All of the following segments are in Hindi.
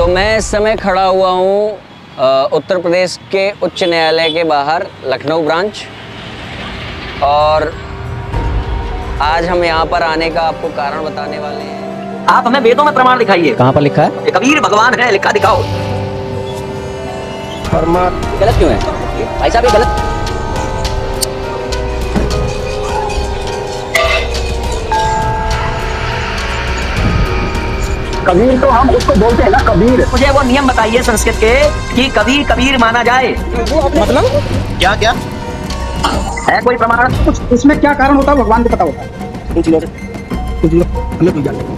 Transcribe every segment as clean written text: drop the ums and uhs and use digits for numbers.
मैं इस समय खड़ा हुआ हूँ उत्तर प्रदेश के उच्च न्यायालय के बाहर लखनऊ ब्रांच। और आज हम यहाँ पर आने का आपको कारण बताने वाले हैं। आप हमें वेदों में प्रमाण दिखाइए। कहाँ पर लिखा है? ये कबीर भगवान है, लिखा दिखाओ। गलत क्यों है भाई साहब, ये गलत। कबीर तो हम उसको बोलते हैं ना, कबीर। मुझे वो नियम बताइए संस्कृत के कि कबीर कबीर माना जाए। मतलब क्या क्या है कोई प्रमाण? कुछ इसमें क्या कारण होता है भगवान को पता होता है इन चीजों से, कुछ लोग हमें कोई जानते नहीं।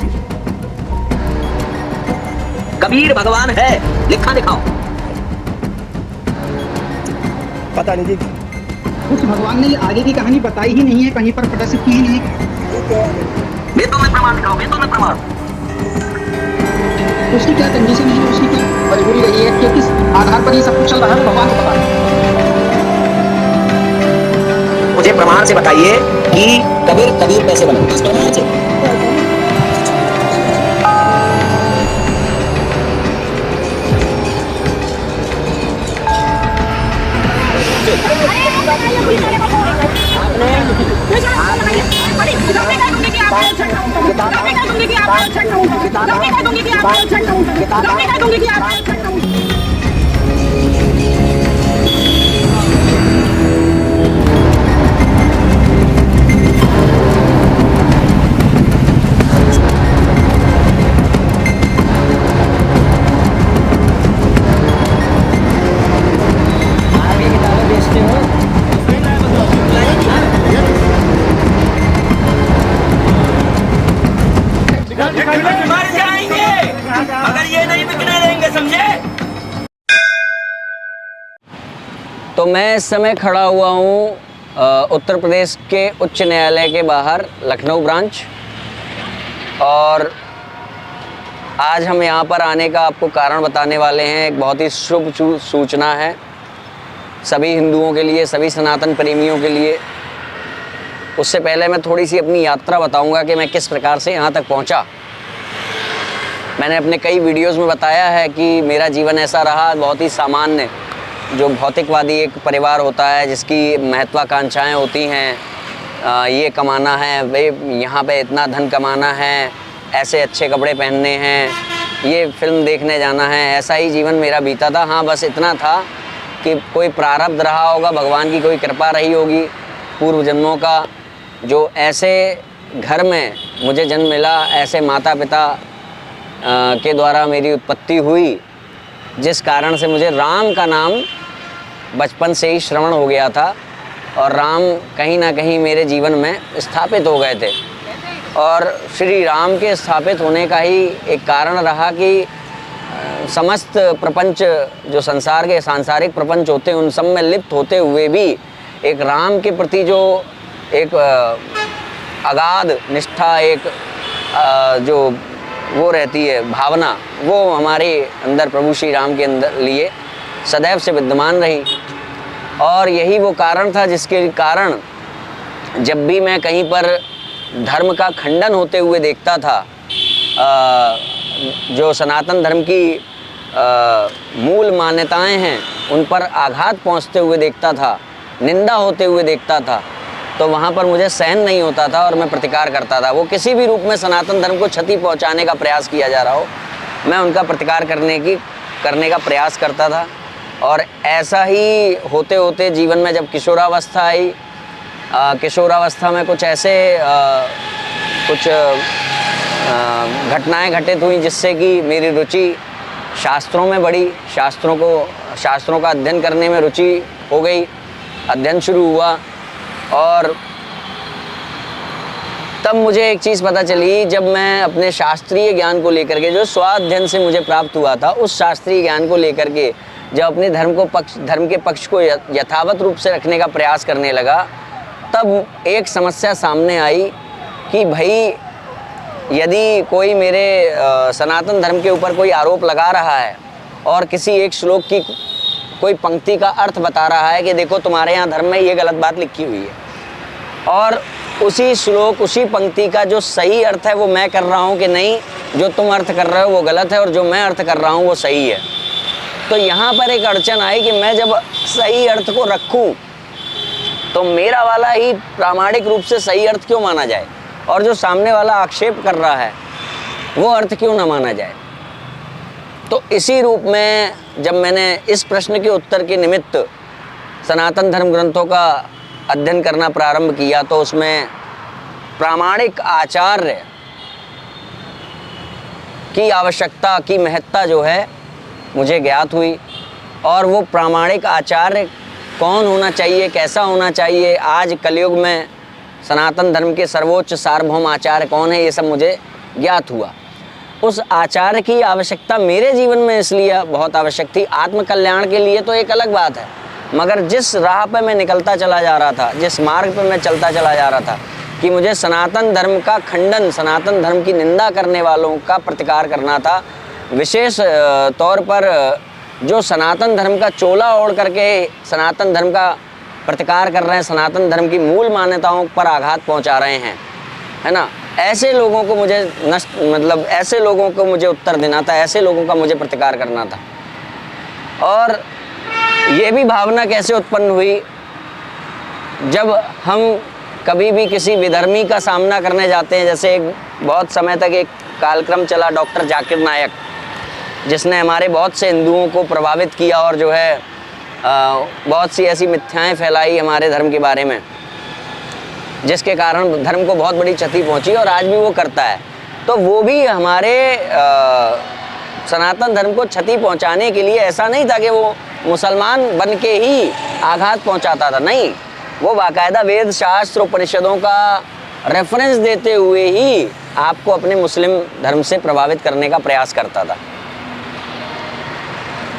कबीर भगवान है, लिखा दिखाओ। पता नहीं जी, कुछ भगवान ने आगे की कहानी बताई ही नहीं है, कहीं पर प्रदर्शित की ही नहीं है। वेदों में प्रमाण दिखाओ, वेदों में प्रमाण। उसकी क्या कंडीशन है, उसकी क्या मजबूरी रही है, कि किस आधार पर ये सब कुछ चल रहा है, भगवान को पता है। मुझे प्रमाण से बताइए कि कबीर कबीर कैसे बने, इस प्रमाण से। मर जाएंगे मगर ये नहीं बिकने देंगे, समझे? तो मैं इस समय खड़ा हुआ हूँ उत्तर प्रदेश के उच्च न्यायालय के बाहर लखनऊ ब्रांच। और आज हम यहाँ पर आने का आपको कारण बताने वाले हैं। एक बहुत ही शुभ सूचना है सभी हिंदुओं के लिए, सभी सनातन प्रेमियों के लिए। उससे पहले मैं थोड़ी सी अपनी यात्रा बताऊंगा कि मैं किस प्रकार से यहाँ तक पहुँचा। मैंने अपने कई वीडियोस में बताया है कि मेरा जीवन ऐसा रहा, बहुत ही सामान्य, जो भौतिकवादी एक परिवार होता है जिसकी महत्वाकांक्षाएं होती हैं। ये कमाना है, वे यहाँ पे इतना धन कमाना है, ऐसे अच्छे कपड़े पहनने हैं, ये फिल्म देखने जाना है। ऐसा ही जीवन मेरा बीता था। हाँ, बस इतना था कि कोई प्रारब्ध रहा होगा, भगवान की कोई कृपा रही होगी पूर्व जन्मों का, जो ऐसे घर में मुझे जन्म मिला, ऐसे माता पिता के द्वारा मेरी उत्पत्ति हुई, जिस कारण से मुझे राम का नाम बचपन से ही श्रवण हो गया था। और राम कहीं ना कहीं मेरे जीवन में स्थापित हो गए थे। और श्री राम के स्थापित होने का ही एक कारण रहा कि समस्त प्रपंच, जो संसार के सांसारिक प्रपंच होते हैं, उन सब में लिप्त होते हुए भी एक राम के प्रति जो एक अगाध निष्ठा, एक जो वो रहती है भावना, वो हमारे अंदर प्रभु श्री राम के अंदर लिए सदैव से विद्यमान रही। और यही वो कारण था जिसके कारण जब भी मैं कहीं पर धर्म का खंडन होते हुए देखता था, जो सनातन धर्म की मूल मान्यताएं हैं उन पर आघात पहुंचते हुए देखता था, निंदा होते हुए देखता था, तो वहाँ पर मुझे सहन नहीं होता था और मैं प्रतिकार करता था। वो किसी भी रूप में सनातन धर्म को क्षति पहुँचाने का प्रयास किया जा रहा हो, मैं उनका प्रतिकार करने का प्रयास करता था। और ऐसा ही होते होते जीवन में जब किशोरावस्था आई, किशोरावस्था में कुछ ऐसे कुछ घटनाएं घटित हुई जिससे कि मेरी रुचि शास्त्रों में बढ़ी, शास्त्रों का अध्ययन करने में रुचि हो गई, अध्ययन शुरू हुआ। और तब मुझे एक चीज़ पता चली, जब मैं अपने शास्त्रीय ज्ञान को लेकर के, जो स्वाध्ययन से मुझे प्राप्त हुआ था, उस शास्त्रीय ज्ञान को लेकर के जब अपने धर्म के पक्ष को यथावत रूप से रखने का प्रयास करने लगा, तब एक समस्या सामने आई कि भाई यदि कोई मेरे सनातन धर्म के ऊपर कोई आरोप लगा रहा है और किसी एक श्लोक की कोई पंक्ति का अर्थ बता रहा है कि देखो तुम्हारे यहाँ धर्म में ये गलत बात लिखी हुई है, और उसी श्लोक, उसी पंक्ति का जो सही अर्थ है वो मैं कर रहा हूँ कि नहीं, जो तुम अर्थ कर रहे हो वो गलत है और जो मैं अर्थ कर रहा हूँ वो सही है। तो यहाँ पर एक अड़चन आई कि मैं जब सही अर्थ को रखूँ तो मेरा वाला ही प्रामाणिक रूप से सही अर्थ क्यों माना जाए और जो सामने वाला आक्षेप कर रहा है वो अर्थ क्यों ना माना जाए। तो इसी रूप में जब मैंने इस प्रश्न के उत्तर के निमित्त सनातन धर्म ग्रंथों का अध्ययन करना प्रारंभ किया तो उसमें प्रामाणिक आचार्य की आवश्यकता की महत्ता जो है मुझे ज्ञात हुई। और वो प्रामाणिक आचार्य कौन होना चाहिए, कैसा होना चाहिए, आज कलयुग में सनातन धर्म के सर्वोच्च सार्वभौम आचार्य कौन है, ये सब मुझे ज्ञात हुआ। उस आचार्य की आवश्यकता मेरे जीवन में इसलिए बहुत आवश्यक थी, आत्मकल्याण के लिए तो एक अलग बात है, मगर जिस राह पे मैं निकलता चला जा रहा था, जिस मार्ग पे मैं चलता चला जा रहा था कि मुझे सनातन धर्म का खंडन, सनातन धर्म की निंदा करने वालों का प्रतिकार करना था, विशेष तौर पर जो सनातन धर्म का चोला ओढ़ करके सनातन धर्म का प्रतिकार कर रहे हैं, सनातन धर्म की मूल मान्यताओं पर आघात पहुंचा रहे हैं, है ना, ऐसे लोगों को मुझे ऐसे लोगों को मुझे उत्तर देना था, ऐसे लोगों का मुझे प्रतिकार करना था। और ये भी भावना कैसे उत्पन्न हुई, जब हम कभी भी किसी विधर्मी का सामना करने जाते हैं, जैसे एक बहुत समय तक एक कार्यक्रम चला डॉक्टर जाकिर नायक, जिसने हमारे बहुत से हिंदुओं को प्रभावित किया और जो है बहुत सी ऐसी मिथ्याएं फैलाई हमारे धर्म के बारे में, जिसके कारण धर्म को बहुत बड़ी क्षति पहुंची और आज भी वो करता है। तो वो भी हमारे सनातन धर्म को क्षति पहुंचाने के लिए, ऐसा नहीं था कि वो मुसलमान बन के ही आघात पहुंचाता था, नहीं, वो बाकायदा वेद शास्त्र उपनिषदों का रेफरेंस देते हुए ही आपको अपने मुस्लिम धर्म से प्रभावित करने का प्रयास करता था।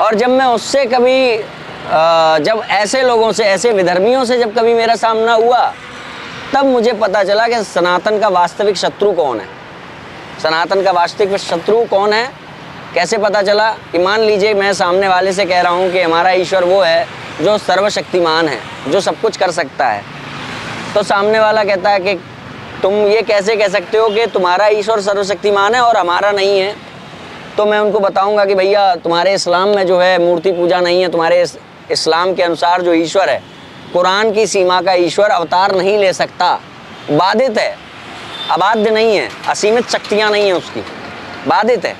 और जब मैं उससे कभी जब ऐसे लोगों से, ऐसे विधर्मियों से जब कभी मेरा सामना हुआ, तब मुझे पता चला कि सनातन का वास्तविक शत्रु कौन है। सनातन का वास्तविक शत्रु कौन है कैसे पता चला कि मान लीजिए मैं सामने वाले से कह रहा हूँ कि हमारा ईश्वर वो है जो सर्वशक्तिमान है, जो सब कुछ कर सकता है, तो सामने वाला कहता है कि तुम ये कैसे कह सकते हो कि तुम्हारा ईश्वर सर्वशक्तिमान है और हमारा नहीं है। तो मैं उनको बताऊंगा कि भैया तुम्हारे इस्लाम में जो है मूर्ति पूजा नहीं है, तुम्हारे इस्लाम के अनुसार जो ईश्वर है, कुरान की सीमा का ईश्वर अवतार नहीं ले सकता, बाधित है, अबाध्य नहीं है, असीमित शक्तियाँ नहीं है उसकी, बाधित है।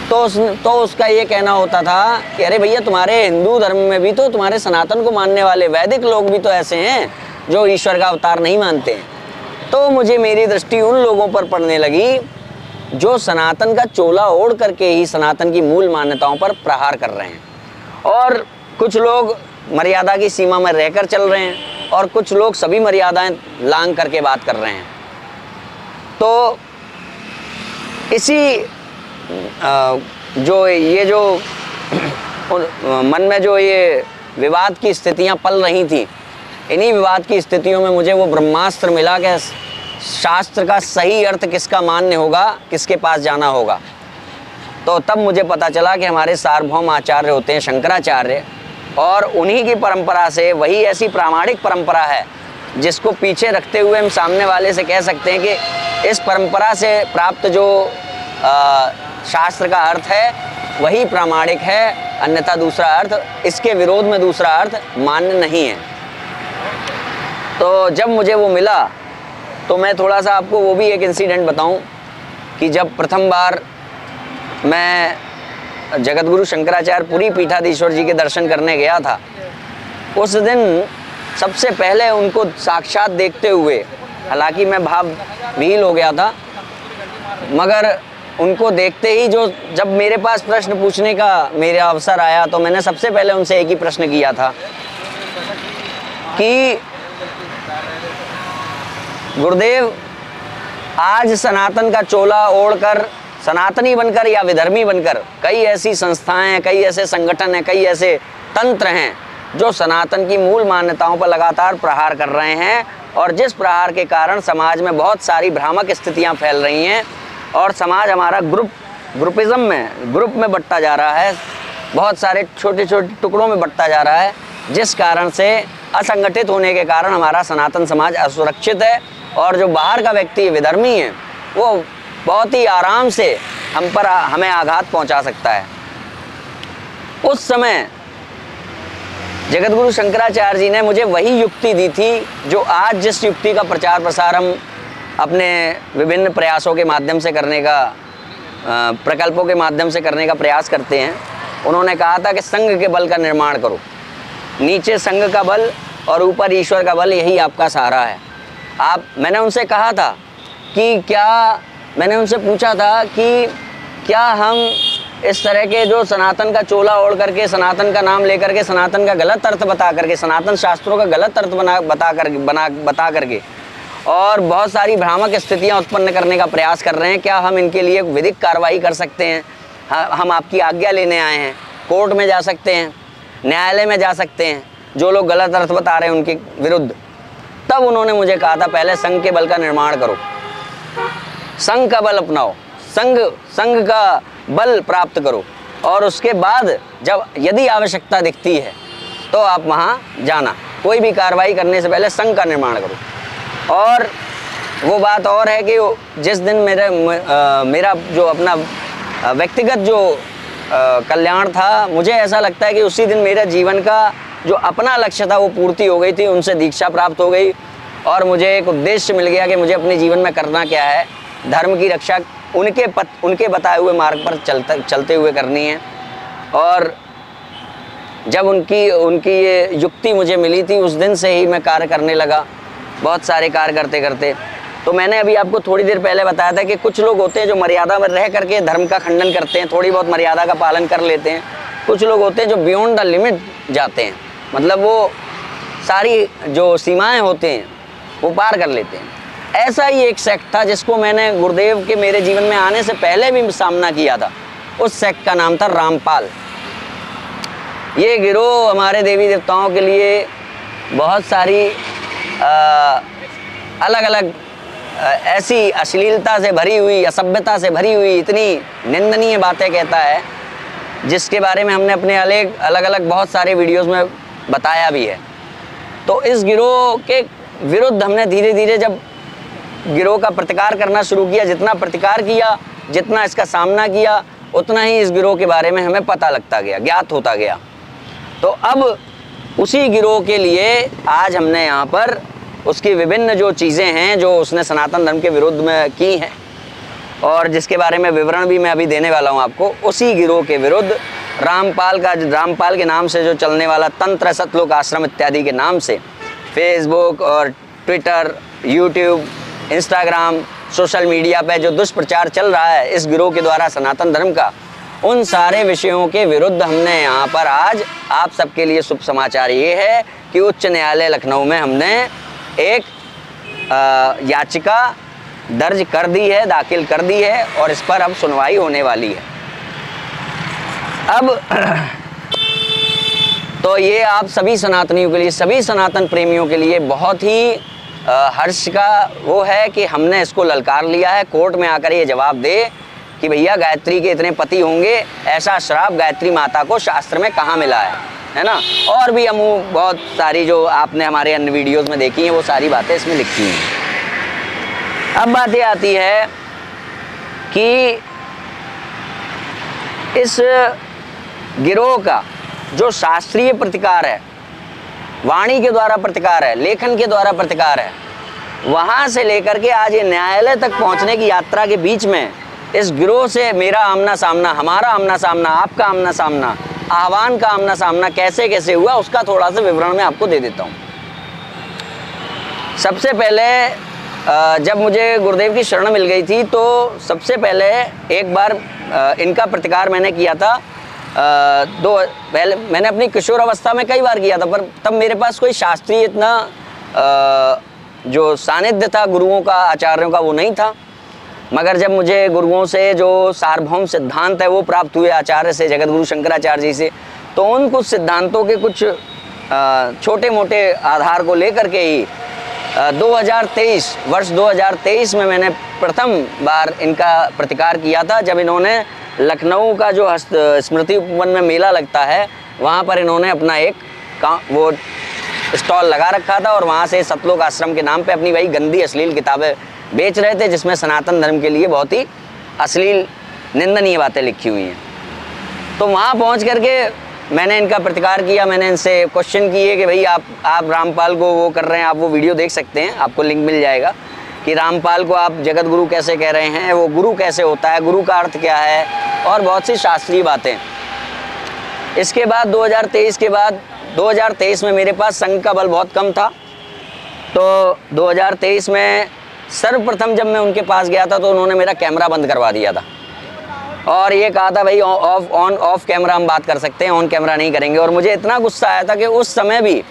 तो उसका ये कहना होता था कि अरे भैया तुम्हारे हिंदू धर्म में भी तो, तुम्हारे सनातन को मानने वाले वैदिक लोग भी तो ऐसे हैं जो ईश्वर का अवतार नहीं मानते हैं। तो मुझे मेरी दृष्टि उन लोगों पर पड़ने लगी जो सनातन का चोला ओढ़ करके ही सनातन की मूल मान्यताओं पर प्रहार कर रहे हैं, और कुछ लोग मर्यादा की सीमा में रहकर चल रहे हैं और कुछ लोग सभी मर्यादाएं लांघ करके बात कर रहे हैं। तो इसी जो मन में जो ये विवाद की स्थितियां पल रही थी, इन्हीं विवाद की स्थितियों में मुझे वो ब्रह्मास्त्र मिला कि शास्त्र का सही अर्थ किसका मान्य होगा, किसके पास जाना होगा। तो तब मुझे पता चला कि हमारे सार्वभौम आचार्य होते हैं शंकराचार्य, और उन्हीं की परंपरा से, वही ऐसी प्रामाणिक परंपरा है जिसको पीछे रखते हुए हम सामने वाले से कह सकते हैं कि इस परंपरा से प्राप्त जो शास्त्र का अर्थ है वही प्रामाणिक है, अन्यथा दूसरा अर्थ, इसके विरोध में दूसरा अर्थ मान्य नहीं है। तो जब मुझे वो मिला तो मैं थोड़ा सा आपको वो भी एक इंसिडेंट बताऊं कि जब प्रथम बार मैं जगतगुरु शंकराचार्य पुरी पीठाधीश्वर जी के दर्शन करने गया था, उस दिन सबसे पहले उनको साक्षात देखते हुए, हालांकि मैं भावविहीन हो गया था, मगर उनको देखते ही जब मेरे पास प्रश्न पूछने का मेरा अवसर आया तो मैंने सबसे पहले उनसे एक ही प्रश्न किया था कि गुरुदेव, आज सनातन का चोला ओढ़कर, सनातनी बनकर या विधर्मी बनकर कई ऐसी संस्थाएं हैं, कई ऐसे संगठन हैं, कई ऐसे तंत्र हैं जो सनातन की मूल मान्यताओं पर लगातार प्रहार कर रहे हैं, और जिस प्रहार के कारण समाज में बहुत सारी भ्रामक स्थितियां फैल रही हैं और समाज हमारा ग्रुप में बंटता जा रहा है, बहुत सारे छोटे छोटे टुकड़ों में बंटता जा रहा है, जिस कारण से असंगठित होने के कारण हमारा सनातन समाज असुरक्षित है और जो बाहर का व्यक्ति विधर्मी है वो बहुत ही आराम से हमें आघात पहुंचा सकता है। उस समय जगतगुरु शंकराचार्य जी ने मुझे वही युक्ति दी थी जो आज जिस युक्ति का प्रचार प्रसार हम अपने विभिन्न प्रयासों के माध्यम से करने का प्रकल्पों के माध्यम से करने का प्रयास करते हैं। उन्होंने कहा था कि संघ के बल का निर्माण करो, नीचे संघ का बल और ऊपर ईश्वर का बल, यही आपका सहारा है। मैंने उनसे कहा था कि मैंने उनसे पूछा था कि क्या हम इस तरह के जो सनातन का चोला ओढ़ करके, सनातन का नाम लेकर के, सनातन का गलत अर्थ बता करके, सनातन शास्त्रों का गलत अर्थ बता करके और बहुत सारी भ्रामक स्थितियां उत्पन्न करने का प्रयास कर रहे हैं, क्या हम इनके लिए विधिक कार्रवाई कर सकते हैं? हम आपकी आज्ञा लेने आए हैं, कोर्ट में जा सकते हैं, न्यायालय में जा सकते हैं जो लोग गलत अर्थ बता रहे हैं उनके विरुद्ध। तब उन्होंने मुझे कहा था पहले संघ के बल का निर्माण करो, संघ का बल अपनाओ, संघ का बल प्राप्त करो और उसके बाद जब यदि आवश्यकता दिखती है तो आप वहाँ जाना, कोई भी कार्रवाई करने से पहले संघ का निर्माण करो। और वो बात और है कि जिस दिन मेरा जो अपना व्यक्तिगत जो कल्याण था, मुझे ऐसा लगता है कि उसी दिन मेरा जीवन का जो अपना लक्ष्य था वो पूर्ति हो गई थी, उनसे दीक्षा प्राप्त हो गई और मुझे एक उद्देश्य मिल गया कि मुझे अपने जीवन में करना क्या है, धर्म की रक्षा उनके बताए हुए मार्ग पर चलते हुए करनी है। और जब उनकी ये युक्ति मुझे मिली थी, उस दिन से ही मैं कार्य करने लगा, बहुत सारे कार्य करते करते। तो मैंने अभी आपको थोड़ी देर पहले बताया था कि कुछ लोग होते हैं जो मर्यादा में रह करके धर्म का खंडन करते हैं, थोड़ी बहुत मर्यादा का पालन कर लेते हैं। कुछ लोग होते हैं जो बियॉन्ड द लिमिट जाते हैं, मतलब वो सारी जो सीमाएं होते हैं वो पार कर लेते हैं। ऐसा ही एक सेक्ट था जिसको मैंने गुरुदेव के मेरे जीवन में आने से पहले भी सामना किया था। उस सेक्ट का नाम था रामपाल। ये गिरोह हमारे देवी देवताओं के लिए बहुत सारी अलग अलग ऐसी अश्लीलता से भरी हुई, असभ्यता से भरी हुई, इतनी निंदनीय बातें कहता है, जिसके बारे में हमने अपने अलग अलग बहुत सारे वीडियोस में बताया भी है। तो इस गिरोह के विरुद्ध हमने धीरे धीरे जब गिरोह का प्रतिकार करना शुरू किया, जितना प्रतिकार किया, जितना इसका सामना किया, उतना ही इस गिरोह के बारे में हमें पता लगता गया, ज्ञात होता गया। तो अब उसी गिरोह के लिए आज हमने यहाँ पर उसकी विभिन्न जो चीज़ें हैं जो उसने सनातन धर्म के विरुद्ध में की हैं और जिसके बारे में विवरण भी मैं अभी देने वाला हूँ आपको, उसी गिरोह के विरुद्ध रामपाल के नाम से जो चलने वाला तंत्र सतलोक आश्रम इत्यादि के नाम से फेसबुक और Twitter, YouTube, Instagram, social media पे जो दुष्प्रचार चल रहा है इस गिरोह के द्वारा सनातन धर्म का, उन सारे विषयों के विरुद्ध हमने यहाँ पर आज आप सबके लिए शुभ समाचार ये है कि उच्च न्यायालय लखनऊ में हमने एक याचिका दर्ज कर दी है, दाखिल कर दी है और इस पर अब सुनवाई होने वाली है। अब तो ये आप सभी सनातनियों के लिए, सभी सनातन प्रेमियों के लिए बहुत ही हर्ष का वो है कि हमने इसको ललकार लिया है। कोर्ट में आकर ये जवाब दे कि भैया गायत्री के इतने पति होंगे, ऐसा श्राप गायत्री माता को शास्त्र में कहाँ मिला है ना। और भी हम बहुत सारी जो आपने हमारे अन्य वीडियोस में देखी हैं वो सारी बातें इसमें लिखी हैं। अब बात ये आती है कि इस गिरोह का जो शास्त्रीय प्रतिकार है, वाणी के द्वारा प्रतिकार है, लेखन के द्वारा प्रतिकार है, वहाँ से लेकर के आज ये न्यायालय तक पहुँचने की यात्रा के बीच में इस गिरोह से मेरा आमना सामना, हमारा आमना सामना, आपका आमना सामना, आह्वान का आमना सामना कैसे कैसे हुआ उसका थोड़ा सा विवरण मैं आपको दे देता हूँ। सबसे पहले जब मुझे गुरुदेव की शरण मिल गई थी तो सबसे पहले एक बार इनका प्रतिकार मैंने किया था। पहले मैंने अपनी किशोर अवस्था में कई बार किया था, पर तब मेरे पास कोई शास्त्रीय इतना जो सानिध्य था गुरुओं का, आचार्यों का, वो नहीं था। मगर जब मुझे गुरुओं से जो सार्वभौम सिद्धांत है वो प्राप्त हुए आचार्य से, जगतगुरु शंकराचार्य जी से, तो उन कुछ सिद्धांतों के कुछ छोटे मोटे आधार को लेकर के ही 2023 वर्ष 2023 में मैंने प्रथम बार इनका प्रतिकार किया था, जब इन्होंने लखनऊ का जो स्मृति उपवन में मेला लगता है वहाँ पर इन्होंने अपना एक वो स्टॉल लगा रखा था और वहाँ से सतलोक आश्रम के नाम पे अपनी वही गंदी अश्लील किताबें बेच रहे थे, जिसमें सनातन धर्म के लिए बहुत ही अश्लील निंदनीय बातें लिखी हुई हैं। तो वहाँ पहुँच करके मैंने इनका प्रतिकार किया, मैंने इनसे क्वेश्चन किए कि भाई आप रामपाल को वो कर रहे हैं, आप वो वीडियो देख सकते हैं, आपको लिंक मिल जाएगा कि रामपाल को आप जगत गुरु कैसे कह रहे हैं, वो गुरु कैसे होता है, गुरु का अर्थ क्या है, और बहुत सी शास्त्रीय बातें। इसके बाद 2023 में मेरे पास संघ का बल बहुत कम था, तो 2023 में सर्वप्रथम जब मैं उनके पास गया था तो उन्होंने मेरा कैमरा बंद करवा दिया था और ये कहा था भाई ऑफ कैमरा हम बात कर सकते हैं, ऑन कैमरा नहीं करेंगे। और मुझे इतना गुस्सा आया था कि उस समय भी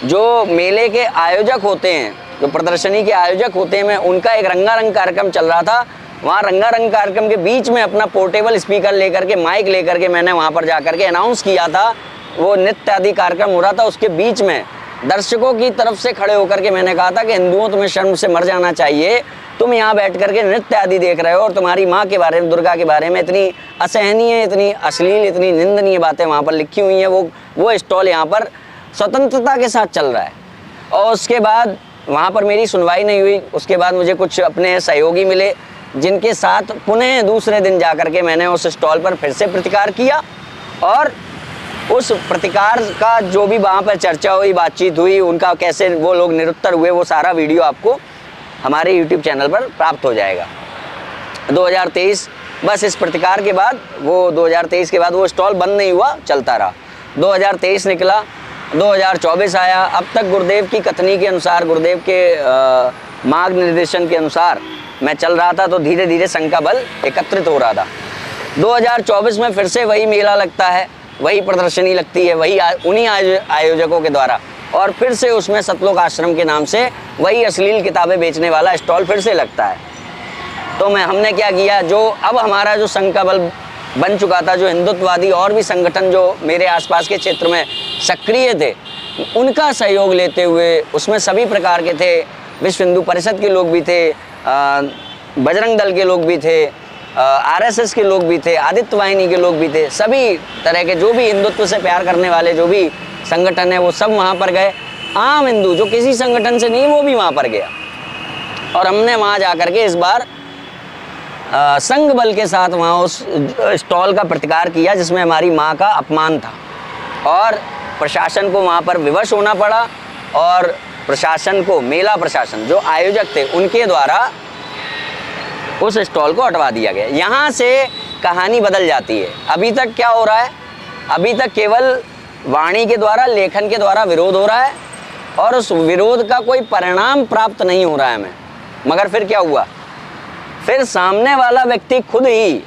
जो मेले के आयोजक होते हैं, जो प्रदर्शनी के आयोजक होते हैं, मैं उनका एक रंगारंग कार्यक्रम चल रहा था, वहाँ रंगारंग कार्यक्रम के बीच में अपना पोर्टेबल स्पीकर लेकर के, माइक लेकर के मैंने वहाँ पर जा कर के अनाउंस किया था। वो नृत्य आदि कार्यक्रम हो रहा था, उसके बीच में दर्शकों की तरफ से खड़े होकर के मैंने कहा था कि हिंदुओं, तुम्हें शर्म से मर जाना चाहिए, तुम यहाँ बैठ करके नृत्य आदि देख रहे हो और तुम्हारी माँ के बारे में, दुर्गा के बारे में इतनी असहनीय, इतनी अश्लील, इतनी निंदनीय बातें वहाँ पर लिखी हुई हैं। वो स्टॉल यहाँ पर स्वतंत्रता के साथ चल रहा है। और उसके बाद वहाँ पर मेरी सुनवाई नहीं हुई। उसके बाद मुझे कुछ अपने सहयोगी मिले, जिनके साथ पुनः दूसरे दिन जा कर के मैंने उस स्टॉल पर फिर से प्रतिकार किया और उस प्रतिकार का जो भी वहाँ पर चर्चा हुई, बातचीत हुई, उनका कैसे वो लोग निरुत्तर हुए, वो सारा वीडियो आपको हमारे YouTube चैनल पर प्राप्त हो जाएगा। 2023 बस इस प्रतिकार के बाद, वो 2023 के बाद वो स्टॉल बंद नहीं हुआ, चलता रहा। 2023 निकला, 2024 आया। अब तक गुरुदेव की कथनी के अनुसार, गुरुदेव के मार्ग निर्देशन के अनुसार मैं चल रहा था, तो धीरे धीरे संघ का बल एकत्रित हो रहा था। 2024 में फिर से वही मेला लगता है, वही प्रदर्शनी लगती है, वही उन्हीं आयोजकों के द्वारा, और फिर से उसमें सतलोक आश्रम के नाम से वही अश्लील किताबें बेचने वाला स्टॉल फिर से लगता है। तो हमने क्या किया, जो अब हमारा जो संघ का बल बन चुका था, जो हिंदुत्ववादी और भी संगठन जो मेरे आसपास के क्षेत्र में सक्रिय थे, उनका सहयोग लेते हुए, उसमें सभी प्रकार के थे, विश्व हिंदू परिषद के लोग भी थे, बजरंग दल के लोग भी थे, RSS के लोग भी थे, आदित्य वाहिनी के लोग भी थे, सभी तरह के जो भी हिंदुत्व से प्यार करने वाले जो भी संगठन है वो सब वहाँ पर गए। आम हिंदू जो किसी संगठन से नहीं, वो भी वहाँ पर गया और हमने वहाँ जा कर के इस बार संघ बल के साथ वहाँ उस स्टॉल का प्रतिकार किया जिसमें हमारी माँ का अपमान था, और प्रशासन को वहाँ पर विवश होना पड़ा और प्रशासन को, मेला प्रशासन जो आयोजक थे, उनके द्वारा उस स्टॉल को हटवा दिया गया। यहाँ से कहानी बदल जाती है। अभी तक क्या हो रहा है, अभी तक केवल वाणी के द्वारा, लेखन के द्वारा विरोध हो रहा है और उस विरोध का कोई परिणाम प्राप्त नहीं हो रहा है हमें। मगर फिर क्या हुआ, फिर सामने वाला व्यक्ति खुद ही,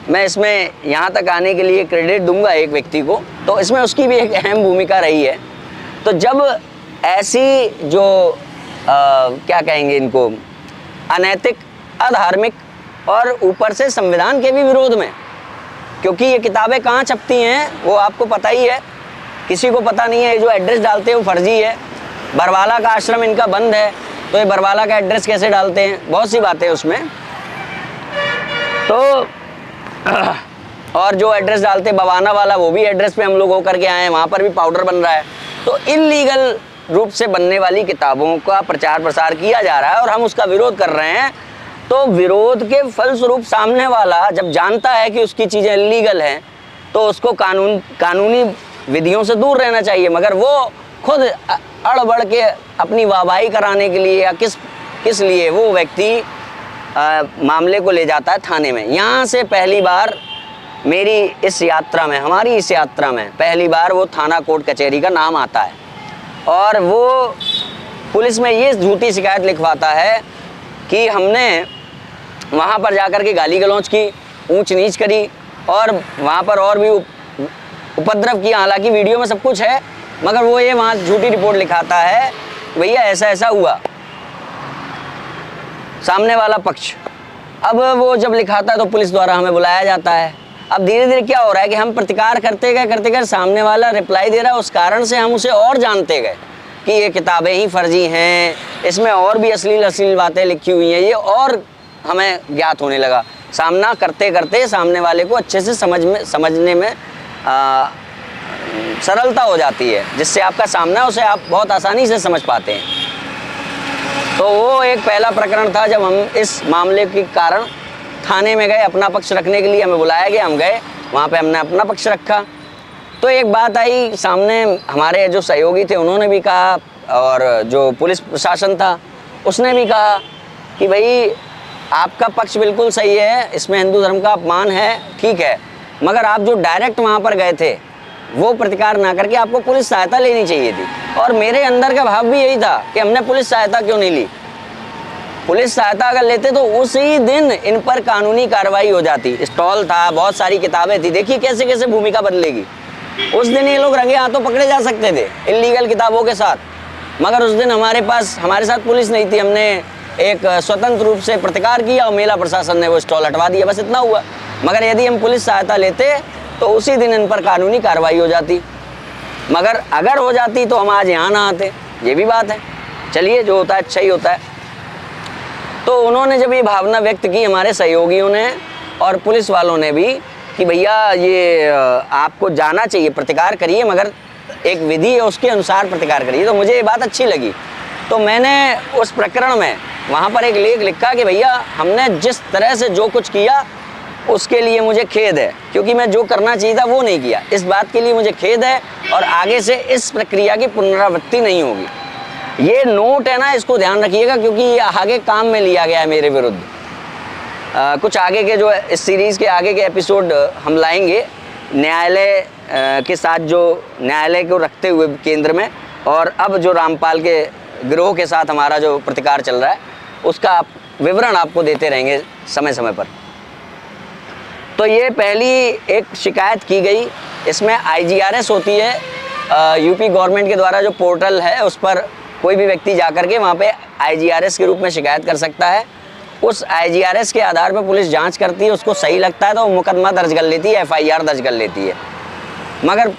मैं इसमें यहाँ तक आने के लिए क्रेडिट दूंगा एक व्यक्ति को, तो इसमें उसकी भी एक अहम भूमिका रही है। तो जब ऐसी जो क्या कहेंगे इनको, अनैतिक, अधार्मिक और ऊपर से संविधान के भी विरोध में, क्योंकि ये किताबें कहाँ छपती हैं वो आपको पता ही है, किसी को पता नहीं है। ये जो एड्रेस डालते हैं वो फर्जी है। बरवाला का आश्रम इनका बंद है, तो ये बरवाला का एड्रेस कैसे डालते हैं, बहुत सी बातें उसमें। तो और जो एड्रेस डालते हैं बवाना वाला, वो भी एड्रेस पे हम लोग होकर के आए हैं, वहाँ पर भी पाउडर बन रहा है। तो इल्लीगल रूप से बनने वाली किताबों का प्रचार प्रसार किया जा रहा है और हम उसका विरोध कर रहे हैं। तो विरोध के फलस्वरूप सामने वाला जब जानता है कि उसकी चीज़ें इल्लीगल हैं, तो उसको कानूनी विधियों से दूर रहना चाहिए, मगर वो खुद अड़ बढ़ के अपनी वाहवाही कराने के लिए या किस लिए वो व्यक्ति मामले को ले जाता है थाने में। यहाँ से पहली बार मेरी इस यात्रा में, हमारी इस यात्रा में पहली बार वो थाना कोर्ट कचहरी का नाम आता है और वो पुलिस में ये झूठी शिकायत लिखवाता है कि हमने वहाँ पर जाकर के गाली गलौज की, ऊंच नीच करी और वहाँ पर और भी उपद्रव किया। हालांकि वीडियो में सब कुछ है, मगर वो ये वहाँ झूठी रिपोर्ट लिखाता है, भैया ऐसा ऐसा हुआ, सामने वाला पक्ष। अब वो जब लिखाता है तो पुलिस द्वारा हमें बुलाया जाता है। अब धीरे धीरे क्या हो रहा है कि हम प्रतिकार करते गए सामने वाला रिप्लाई दे रहा है, उस कारण से हम उसे और जानते गए कि ये किताबें ही फर्जी हैं, इसमें और भी अश्लील बातें लिखी हुई हैं, ये और हमें ज्ञात होने लगा। सामना करते करते सामने वाले को अच्छे से समझने में सरलता हो जाती है, जिससे आपका सामना है उसे आप बहुत आसानी से समझ पाते हैं। तो वो एक पहला प्रकरण था जब हम इस मामले के कारण थाने में गए, अपना पक्ष रखने के लिए हमें बुलाया गया, हम गए, वहाँ पे हमने अपना पक्ष रखा। तो एक बात आई सामने, हमारे जो सहयोगी थे उन्होंने भी कहा और जो पुलिस प्रशासन था उसने भी कहा कि भाई आपका पक्ष बिल्कुल सही है, इसमें हिंदू धर्म का अपमान है, ठीक है, मगर आप जो डायरेक्ट वहाँ पर गए थे वो प्रतिकार ना करके आपको पुलिस सहायता लेनी चाहिए थी। और मेरे अंदर का भाव भी यही था कि हमने पुलिस सहायता क्यों नहीं ली। पुलिस सहायता अगर लेते तो उसी दिन इन पर कानूनी कार्रवाई हो जाती। स्टॉल था, बहुत सारी किताबें थी, देखिए कैसे कैसे भूमिका बदलेगी। उस दिन ये लोग रंगे हाथों पकड़े जा सकते थे इल्लीगल किताबों के साथ, मगर उस दिन हमारे साथ पुलिस नहीं थी। हमने एक स्वतंत्र रूप से प्रतिकार किया और मेला प्रशासन ने वो स्टॉल हटवा दिया, बस इतना हुआ। मगर यदि हम पुलिस सहायता लेते तो उसी दिन इन पर कानूनी कार्रवाई हो जाती, मगर अगर हो जाती तो हम आज यहाँ ना आते, ये भी बात है। चलिए, जो होता है अच्छा ही होता है। तो उन्होंने जब ये भावना व्यक्त की, हमारे सहयोगियों ने और पुलिस वालों ने भी, कि भैया ये आपको जाना चाहिए, प्रतिकार करिए, मगर एक विधि है उसके अनुसार प्रतिकार करिए, तो मुझे ये बात अच्छी लगी। तो मैंने उस प्रकरण में वहाँ पर एक लेख लिखा कि भैया हमने जिस तरह से जो कुछ किया उसके लिए मुझे खेद है, क्योंकि मैं जो करना चाहिए था वो नहीं किया। इस बात के लिए मुझे खेद है और आगे से इस प्रक्रिया की पुनरावृत्ति नहीं होगी। ये नोट है ना, इसको ध्यान रखिएगा, क्योंकि ये आगे काम में लिया गया है मेरे विरुद्ध। कुछ आगे के जो इस सीरीज़ के आगे के एपिसोड हम लाएंगे न्यायालय के साथ, जो न्यायालय को रखते हुए केंद्र में, और अब जो रामपाल के गिरोह के साथ हमारा जो प्रतिकार चल रहा है उसका विवरण आपको देते रहेंगे समय समय पर। तो ये पहली एक शिकायत की गई, इसमें IGRS होती है, यूपी गवर्नमेंट के द्वारा जो पोर्टल है उस पर कोई भी व्यक्ति जाकर के वहाँ पे IGRS के रूप में शिकायत कर सकता है। उस IGRS के आधार पर पुलिस जांच करती है, उसको सही लगता है तो मुकदमा दर्ज कर लेती है, FIR दर्ज कर लेती है। मगर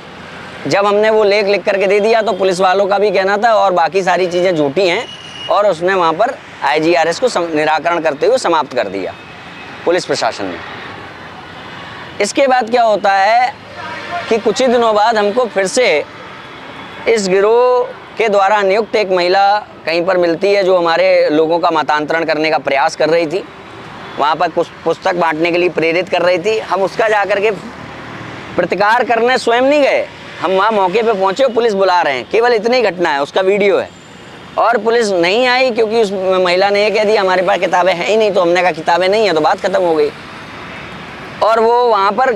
जब हमने वो लेख लिख करके दे दिया तो पुलिस वालों का भी कहना था और बाकी सारी चीज़ें झूठी हैं, और उसने वहाँ पर IGRS को निराकरण करते हुए समाप्त कर दिया पुलिस प्रशासन ने। इसके बाद क्या होता है कि कुछ ही दिनों बाद हमको फिर से इस गिरोह के द्वारा नियुक्त एक महिला कहीं पर मिलती है, जो हमारे लोगों का मतांतरण करने का प्रयास कर रही थी, वहाँ पर कुछ पुस्तक बांटने के लिए प्रेरित कर रही थी। हम उसका जा कर के प्रतिकार करने स्वयं नहीं गए, हम वहाँ मौके पे पहुँचे, पुलिस बुला रहे हैं, केवल इतनी घटना है, उसका वीडियो है। और पुलिस नहीं आई क्योंकि उस महिला ने ये कह दिया हमारे पास किताबें हैं ही नहीं। तो हमने कहा किताबें नहीं है तो बात खत्म हो गई, और वो वहाँ पर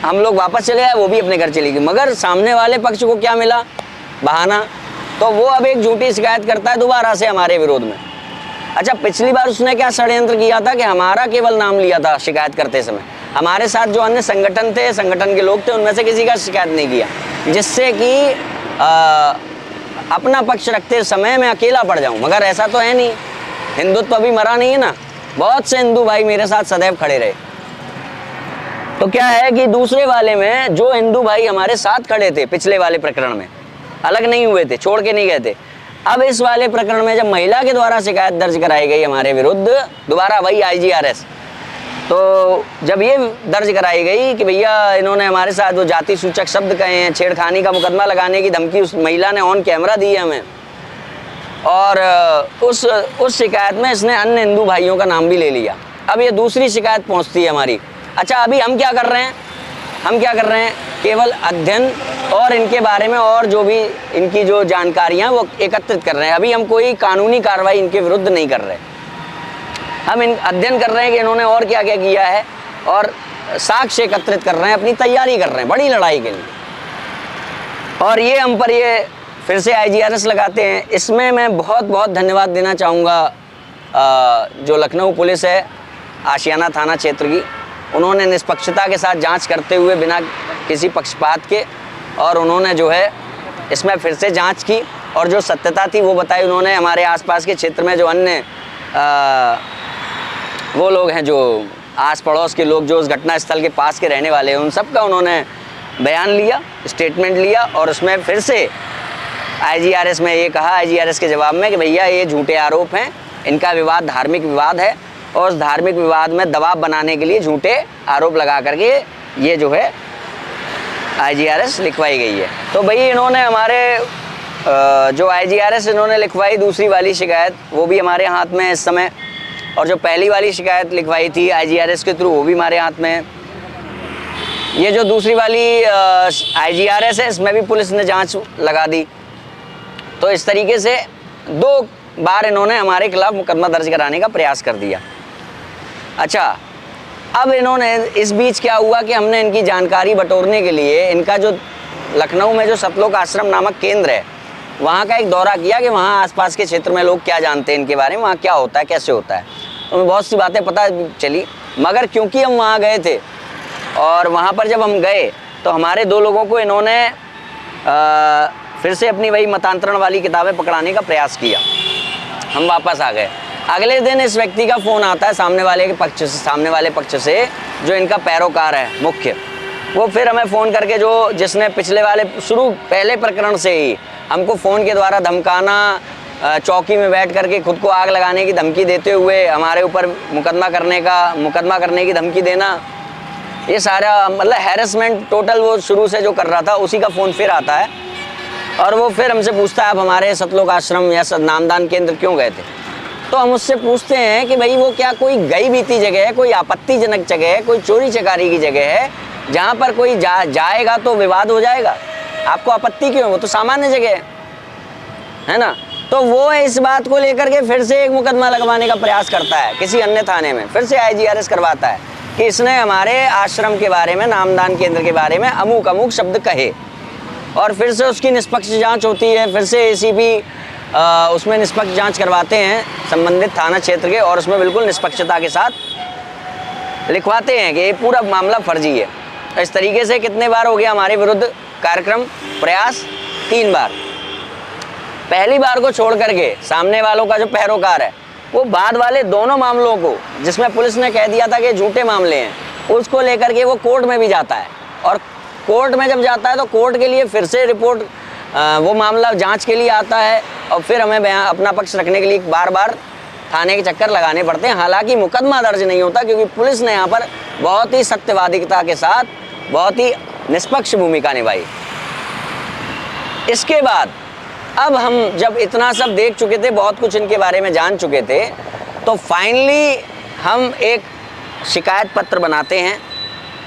हम लोग वापस चले आए, वो भी अपने घर चली गई। मगर सामने वाले पक्ष को क्या मिला? बहाना। तो वो अब एक झूठी शिकायत करता है दोबारा से हमारे विरोध में। अच्छा, पिछली बार उसने क्या षड्यंत्र किया था कि हमारा केवल नाम लिया था शिकायत करते समय, हमारे साथ जो अन्य संगठन थे, संगठन के लोग थे, उनमें से किसी का शिकायत नहीं किया, जिससे कि अपना पक्ष रखते समय मैं अकेला पड़ जाऊं। मगर ऐसा तो है नहीं, हिंदुत्व अभी मरा नहीं है ना, बहुत से हिंदू भाई मेरे साथ सदैव खड़े रहे। तो क्या है कि दूसरे वाले में जो हिंदू भाई हमारे साथ खड़े थे पिछले वाले प्रकरण में, अलग नहीं हुए थे, छोड़ के नहीं गए थे। अब इस वाले प्रकरण में जब महिला के द्वारा शिकायत दर्ज कराई गई हमारे विरुद्ध, दोबारा वही IGRS, तो जब ये दर्ज कराई गई कि भैया इन्होंने हमारे साथ वो जाति सूचक शब्द कहे हैं, छेड़खानी का मुकदमा लगाने की धमकी उस महिला ने ऑन कैमरा दी है हमें, और उस शिकायत में इसने अन्य हिंदू भाइयों का नाम भी ले लिया। अब ये दूसरी शिकायत पहुंचती है हमारी। अच्छा, अभी हम क्या कर रहे हैं? केवल अध्ययन और इनके बारे में और जो भी इनकी जो जानकारियाँ वो एकत्रित कर रहे हैं। अभी हम कोई कानूनी कार्रवाई इनके विरुद्ध नहीं कर रहे, हम इन अध्ययन कर रहे हैं कि इन्होंने और क्या क्या किया है, और साक्ष्य एकत्रित कर रहे हैं, अपनी तैयारी कर रहे हैं बड़ी लड़ाई के लिए। और ये हम पर ये फिर से IGRS लगाते हैं। इसमें मैं बहुत बहुत धन्यवाद देना चाहूँगा जो लखनऊ पुलिस है, आशियाना थाना क्षेत्र की। उन्होंने निष्पक्षता के साथ जांच करते हुए बिना किसी पक्षपात के, और उन्होंने जो है इसमें फिर से जांच की और जो सत्यता थी वो बताई। उन्होंने हमारे आसपास के क्षेत्र में जो अन्य वो लोग हैं, जो आस पड़ोस के लोग जो उस घटना स्थल के पास के रहने वाले हैं, उन सब का उन्होंने बयान लिया, स्टेटमेंट लिया, और उसमें फिर से IGRS में ये कहा, IGRS के जवाब में, कि भैया ये झूठे आरोप हैं, इनका विवाद धार्मिक विवाद है, और उस धार्मिक विवाद में दबाव बनाने के लिए झूठे आरोप लगा करके ये जो है IGRS लिखवाई गई है। तो भाई इन्होंने हमारे जो IGRS इन्होंने लिखवाई दूसरी वाली शिकायत, वो भी हमारे हाथ में है इस समय, और जो पहली वाली शिकायत लिखवाई थी IGRS के थ्रू वो भी हमारे हाथ में है। ये जो दूसरी वाली IGRS है, इसमें भी पुलिस ने जांच लगा दी। तो इस तरीके से 2 बार इन्होंने हमारे खिलाफ मुकदमा दर्ज कराने का प्रयास कर दिया। अच्छा, अब इन्होंने इस बीच क्या हुआ कि हमने इनकी जानकारी बटोरने के लिए इनका जो लखनऊ में जो सतलोक आश्रम नामक केंद्र है, वहाँ का एक दौरा किया कि वहाँ आसपास के क्षेत्र में लोग क्या जानते हैं इनके बारे में, वहाँ क्या होता है, कैसे होता है। तो हमें बहुत सी बातें पता चली, मगर क्योंकि हम वहाँ गए थे और वहाँ पर जब हम गए तो हमारे 2 लोगों को इन्होंने फिर से अपनी वही मतांतरण वाली किताबें पकड़ाने का प्रयास किया। हम वापस आ गए। अगले दिन इस व्यक्ति का फ़ोन आता है सामने वाले पक्ष से जो इनका पैरोकार है मुख्य, वो फिर हमें फ़ोन करके, जो जिसने पिछले वाले पहले प्रकरण से ही हमको फ़ोन के द्वारा धमकाना, चौकी में बैठ करके खुद को आग लगाने की धमकी देते हुए हमारे ऊपर मुकदमा करने की धमकी देना, ये सारा मतलब हैरेसमेंट टोटल वो शुरू से जो कर रहा था, उसी का फ़ोन फिर आता है और वो फिर हमसे पूछता है आप हमारे सतलोक आश्रम या नामदान केंद्र क्यों गए थे। तो हम उससे पूछते हैं कि भाई वो क्या कोई गई बीती जगह है, कोई आपत्तिजनक जगह है, कोई चोरी चकारी की जगह है जहाँ पर कोई जाएगा तो विवाद हो जाएगा, आपको आपत्ति क्यों? वो तो सामान्य जगह है ना। तो वो इस बात को लेकर के फिर से एक मुकदमा लगवाने का प्रयास करता है किसी अन्य थाने में, फिर से IGRS करवाता है कि इसने हमारे आश्रम के बारे में, नामदान केंद्र के बारे में अमुक अमुक शब्द कहे, और फिर से उसकी निष्पक्ष जांच होती है। फिर से ACP उसमें निष्पक्ष जांच करवाते हैं संबंधित थाना क्षेत्र के, और उसमें बिल्कुल निष्पक्षता के साथ लिखवाते हैं कि ये पूरा मामला फर्जी है। इस तरीके से कितने बार हो गया हमारे विरुद्ध कार्यक्रम प्रयास? 3 बार। पहली बार को छोड़ करके सामने वालों का जो पैरोकार है वो बाद वाले दोनों मामलों को, जिसमें पुलिस ने कह दिया था कि झूठे मामले हैं, उसको लेकर के वो कोर्ट में भी जाता है, और कोर्ट में जब जाता है तो कोर्ट के लिए फिर से रिपोर्ट वो मामला जांच के लिए आता है, और फिर हमें अपना पक्ष रखने के लिए बार बार थाने के चक्कर लगाने पड़ते हैं। हालांकि मुकदमा दर्ज नहीं होता क्योंकि पुलिस ने यहाँ पर बहुत ही सत्यवादिता के साथ बहुत ही निष्पक्ष भूमिका निभाई। इसके बाद अब हम जब इतना सब देख चुके थे, बहुत कुछ इनके बारे में जान चुके थे, तो फाइनली हम एक शिकायत पत्र बनाते हैं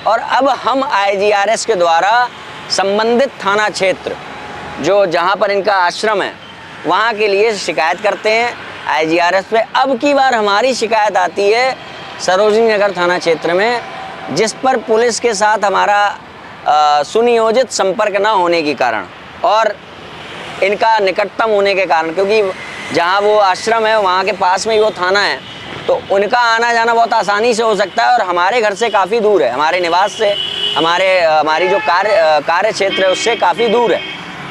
और अब हम IGRS के द्वारा संबंधित थाना क्षेत्र जो जहाँ पर इनका आश्रम है वहाँ के लिए शिकायत करते हैं IGRS पे। अब की बार हमारी शिकायत आती है सरोजनी नगर थाना क्षेत्र में, जिस पर पुलिस के साथ हमारा सुनियोजित संपर्क न होने के कारण और इनका निकटतम होने के कारण, क्योंकि जहाँ वो आश्रम है वहाँ के पास में ही वो थाना है, तो उनका आना जाना बहुत आसानी से हो सकता है, और हमारे घर से काफ़ी दूर है, हमारे निवास से हमारी जो कार्य क्षेत्र है उससे काफ़ी दूर है।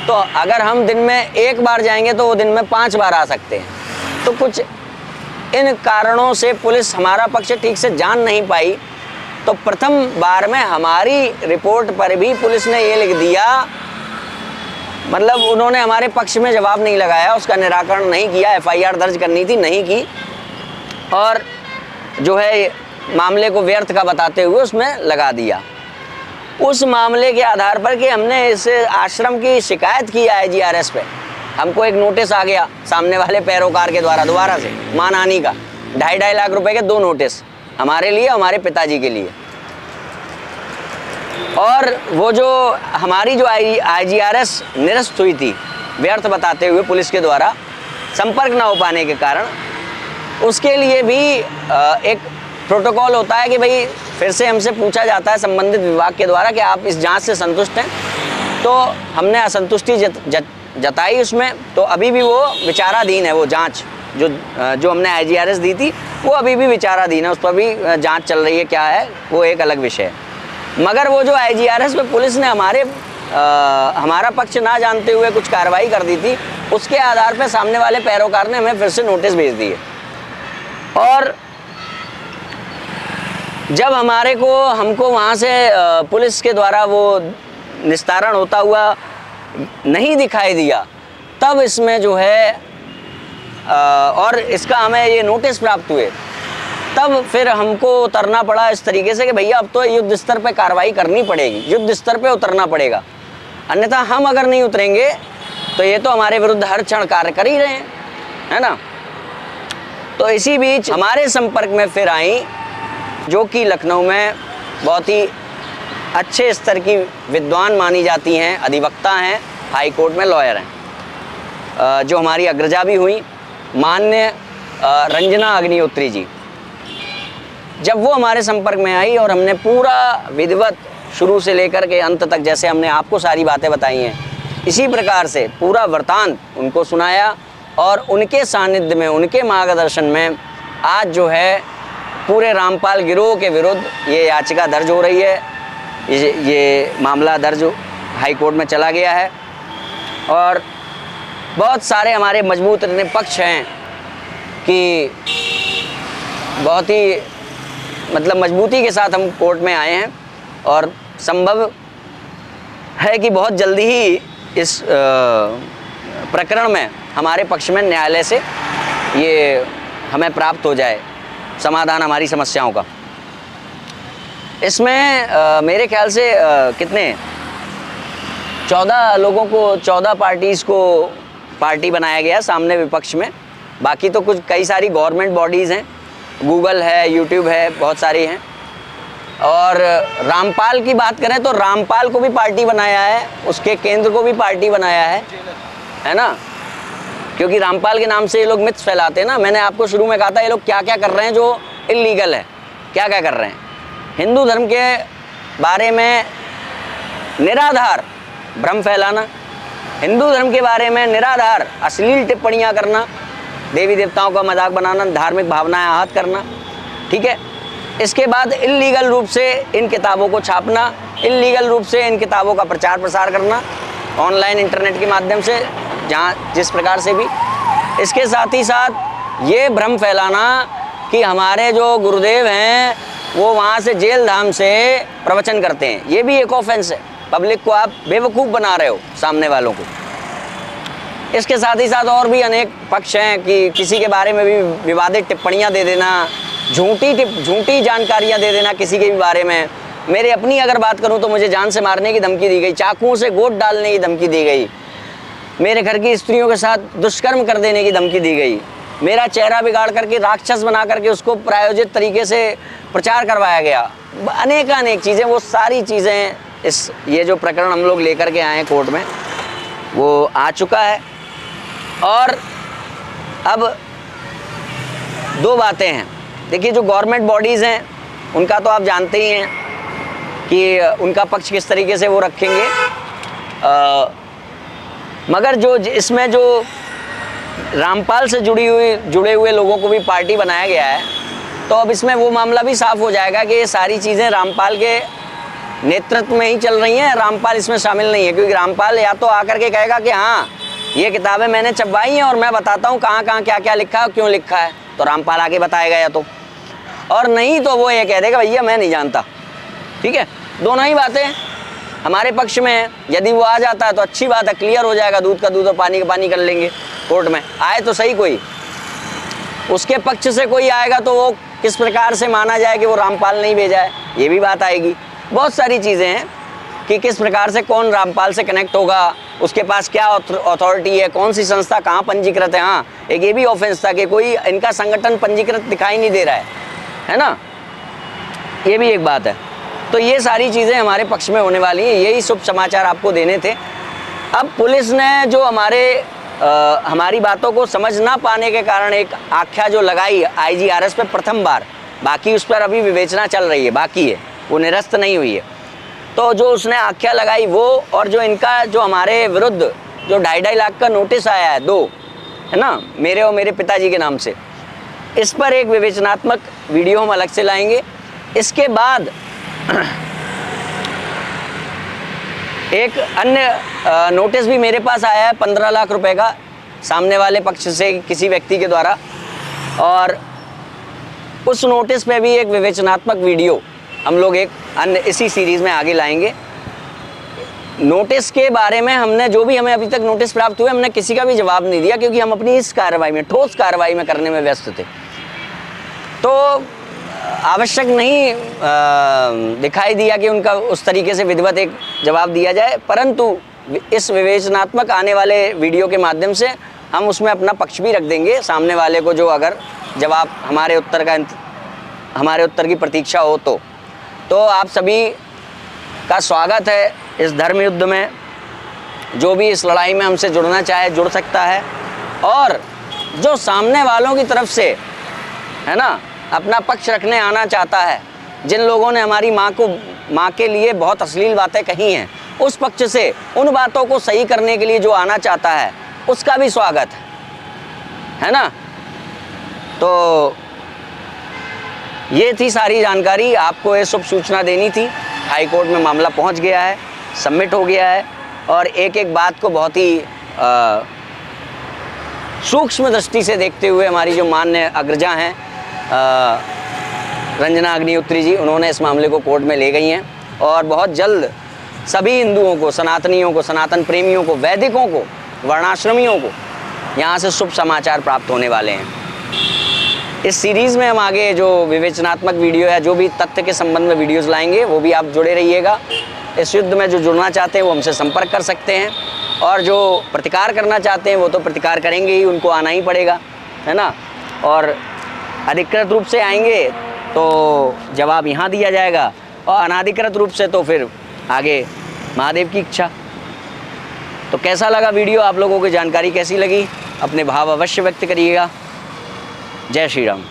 तो अगर हम दिन में 1 बार जाएंगे तो वो दिन में 5 बार आ सकते हैं। तो कुछ इन कारणों से पुलिस हमारा पक्ष ठीक से जान नहीं पाई। तो प्रथम बार में हमारी रिपोर्ट पर भी पुलिस ने ये लिख दिया, मतलब उन्होंने हमारे पक्ष में जवाब नहीं लगाया, उसका निराकरण नहीं किया। FIR दर्ज करनी थी, नहीं की, और जो है मामले को व्यर्थ का बताते हुए उसमें लगा दिया। उस मामले के आधार पर कि हमने इस आश्रम की शिकायत की IGRS पे, हमको एक नोटिस आ गया सामने वाले पैरोकार के द्वारा दोबारा से मानहानि का 2.5 लाख रुपए के 2 नोटिस हमारे लिए, हमारे पिताजी के लिए। और वो जो हमारी जो IGRS निरस्त हुई थी व्यर्थ बताते हुए पुलिस के द्वारा, संपर्क ना हो पाने के कारण, उसके लिए भी एक प्रोटोकॉल होता है कि भाई फिर से हमसे पूछा जाता है संबंधित विभाग के द्वारा कि आप इस जांच से संतुष्ट हैं। तो हमने असंतुष्टि जताई उसमें, तो अभी भी वो विचाराधीन है। वो जांच जो हमने IGRS दी थी वो अभी भी विचाराधीन है, उस पर भी जांच चल रही है, क्या है वो एक अलग विषय है। मगर वो जो IGRS पे पुलिस ने हमारा पक्ष ना जानते हुए कुछ कार्रवाई कर दी थी, उसके आधार पर सामने वाले पैरोकार ने हमें फिर से नोटिस भेज दिए। और जब हमको वहाँ से पुलिस के द्वारा वो निस्तारण होता हुआ नहीं दिखाई दिया, तब इसमें जो है और इसका हमें ये नोटिस प्राप्त हुए तब फिर हमको उतरना पड़ा इस तरीके से कि भैया अब तो युद्ध स्तर पे कार्रवाई करनी पड़ेगी, युद्ध स्तर पे उतरना पड़ेगा, अन्यथा हम अगर नहीं उतरेंगे तो ये तो हमारे विरुद्ध हर क्षण कार्य कर ही रहे हैं, है ना। तो इसी बीच हमारे संपर्क में फिर आई जो कि लखनऊ में बहुत ही अच्छे स्तर की विद्वान मानी जाती हैं, अधिवक्ता हैं, हाई कोर्ट में लॉयर हैं, जो हमारी अग्रजा भी हुई, माननीय रंजना अग्निहोत्री जी। जब वो हमारे संपर्क में आई और हमने पूरा विधिवत शुरू से लेकर के अंत तक, जैसे हमने आपको सारी बातें बताई हैं, इसी प्रकार से पूरा वृतांत उनको सुनाया और उनके सानिध्य में, उनके मार्गदर्शन में आज जो है पूरे रामपाल गिरोह के विरुद्ध ये याचिका दर्ज हो रही है। ये मामला दर्ज हाई कोर्ट में चला गया है और बहुत सारे हमारे मजबूत निष्पक्ष हैं कि बहुत ही मतलब मजबूती के साथ हम कोर्ट में आए हैं और संभव है कि बहुत जल्दी ही इस प्रकरण में हमारे पक्ष में न्यायालय से ये हमें प्राप्त हो जाए समाधान हमारी समस्याओं का। इसमें मेरे ख्याल से कितने 14 लोगों को, 14 पार्टीज़ को पार्टी बनाया गया सामने विपक्ष में। बाकी तो कुछ कई सारी गवर्नमेंट बॉडीज़ हैं, गूगल है, यूट्यूब है, बहुत सारी हैं। और रामपाल की बात करें तो रामपाल को भी पार्टी बनाया है, उसके केंद्र को भी पार्टी बनाया है ना, क्योंकि रामपाल के नाम से ये लोग मिथ्स फैलाते हैं ना। मैंने आपको शुरू में कहा था ये लोग क्या क्या कर रहे हैं जो इल्लीगल है, क्या क्या कर रहे हैं। हिंदू धर्म के बारे में निराधार भ्रम फैलाना, हिंदू धर्म के बारे में निराधार अश्लील टिप्पणियाँ करना, देवी देवताओं का मजाक बनाना, धार्मिक भावनाएं आहत करना, ठीक है। इसके बाद इल्लीगल रूप से इन किताबों को छापना, इल्लीगल रूप से इन किताबों का प्रचार प्रसार करना ऑनलाइन इंटरनेट के माध्यम से, जहाँ जिस प्रकार से भी। इसके साथ ही साथ ये भ्रम फैलाना कि हमारे जो गुरुदेव हैं वो वहाँ से जेल धाम से प्रवचन करते हैं, ये भी एक ऑफेंस है। पब्लिक को आप बेवकूफ़ बना रहे हो, सामने वालों को। इसके साथ ही साथ और भी अनेक पक्ष हैं कि किसी के बारे में भी विवादित टिप्पणियां दे देना, झूठी जानकारियां दे देना किसी के भी बारे में। मेरे अपनी अगर बात करूं तो मुझे जान से मारने की धमकी दी गई, चाकुओं से गोद डालने की धमकी दी गई, मेरे घर की स्त्रियों के साथ दुष्कर्म कर देने की धमकी दी गई, मेरा चेहरा बिगाड़ करके राक्षस बना करके उसको प्रायोजित तरीके से प्रचार करवाया गया, अनेक चीज़ें। वो सारी चीज़ें ये जो प्रकरण हम लोग लेकर के आए हैं कोर्ट में, वो आ चुका है। और अब दो बातें हैं। देखिए, जो गवर्नमेंट बॉडीज़ हैं उनका तो आप जानते ही हैं कि उनका पक्ष किस तरीके से वो रखेंगे, मगर जो इसमें जो रामपाल से जुड़े हुए लोगों को भी पार्टी बनाया गया है, तो अब इसमें वो मामला भी साफ हो जाएगा कि ये सारी चीज़ें रामपाल के नेतृत्व में ही चल रही हैं, रामपाल इसमें शामिल नहीं है। क्योंकि रामपाल या तो आकर के कहेगा कि हाँ ये किताबें मैंने छपवाई हैं और मैं बताता हूँ कहाँ क्या क्या लिखा है, क्यों लिखा है, तो रामपाल आगे बताएगा या तो, और नहीं तो वो ये कह देगा भैया मैं नहीं जानता। ठीक है, दोनों ही बातें हमारे पक्ष में है। यदि वो आ जाता है तो अच्छी बात है, क्लियर हो जाएगा, दूध का दूध और पानी का पानी कर लेंगे कोर्ट में। आए तो सही कोई, उसके पक्ष से कोई आएगा तो वो किस प्रकार से माना जाए कि वो रामपाल नहीं भेजा है, ये भी बात आएगी। बहुत सारी चीज़ें हैं कि किस प्रकार से कौन रामपाल से कनेक्ट होगा, उसके पास क्या अथॉरिटी है, कौन सी संस्था कहाँ पंजीकृत है। हाँ, एक ये भी ऑफेंस था कि कोई इनका संगठन पंजीकृत दिखाई नहीं दे रहा है ना, ये भी एक बात है। तो ये सारी चीज़ें हमारे पक्ष में होने वाली हैं, यही शुभ समाचार आपको देने थे। अब पुलिस ने जो हमारी बातों को समझ ना पाने के कारण एक आख्या जो लगाई IGRS पे प्रथम बार, बाकी उस पर अभी विवेचना चल रही है, बाकी है, वो निरस्त नहीं हुई है। तो जो उसने आख्या लगाई वो, और जो इनका जो हमारे विरुद्ध जो 2.5 लाख का नोटिस आया है, 2 है ना, मेरे और मेरे पिताजी के नाम से, इस पर एक विवेचनात्मक वीडियो हम अलग से लाएंगे। इसके बाद एक अन्य नोटिस भी मेरे पास आया है 15 लाख रुपए का, सामने वाले पक्ष से किसी व्यक्ति के द्वारा, और उस नोटिस पे भी एक विवेचनात्मक वीडियो हम लोग एक अन्य इसी सीरीज़ में आगे लाएंगे। नोटिस के बारे में हमने जो भी हमें अभी तक नोटिस प्राप्त हुए, हमने किसी का भी जवाब नहीं दिया, क्योंकि हम अपनी इस कार्रवाई में, ठोस कार्रवाई में करने में व्यस्त थे। तो आवश्यक नहीं दिखाई दिया कि उनका उस तरीके से विधिवत एक जवाब दिया जाए, परंतु इस विवेचनात्मक आने वाले वीडियो के माध्यम से हम उसमें अपना पक्ष भी रख देंगे सामने वाले को, जो अगर जवाब हमारे उत्तर की प्रतीक्षा हो तो आप सभी का स्वागत है इस धर्म युद्ध में। जो भी इस लड़ाई में हमसे जुड़ना चाहे जुड़ सकता है, और जो सामने वालों की तरफ से है ना अपना पक्ष रखने आना चाहता है, जिन लोगों ने हमारी माँ के लिए बहुत अश्लील बातें कही हैं, उस पक्ष से उन बातों को सही करने के लिए जो आना चाहता है उसका भी स्वागत है ना। तो ये थी सारी जानकारी, आपको ये शुभ सूचना देनी थी। हाई कोर्ट में मामला पहुंच गया है, सबमिट हो गया है, और एक एक बात को बहुत ही सूक्ष्म दृष्टि से देखते हुए हमारी जो मान्य अग्रजा हैं रंजना अग्निहोत्री जी, उन्होंने इस मामले को कोर्ट में ले गई हैं, और बहुत जल्द सभी हिंदुओं को, सनातनियों को, सनातन प्रेमियों को, वैदिकों को, वर्णाश्रमियों को यहाँ से शुभ समाचार प्राप्त होने वाले हैं। इस सीरीज़ में हम आगे जो विवेचनात्मक वीडियो है, जो भी तथ्य के संबंध में वीडियोज़ लाएंगे, वो भी आप जुड़े रहिएगा। इस युद्ध में जो जुड़ना चाहते हैं वो हमसे संपर्क कर सकते हैं, और जो प्रतिकार करना चाहते हैं वो तो प्रतिकार करेंगे ही, उनको आना ही पड़ेगा, है ना। और अधिकृत रूप से आएंगे तो जवाब यहाँ दिया जाएगा, और अनाधिकृत रूप से तो फिर आगे महादेव की इच्छा। तो कैसा लगा वीडियो, आप लोगों को जानकारी कैसी लगी, अपने भाव अवश्य व्यक्त करिएगा। जय श्री राम।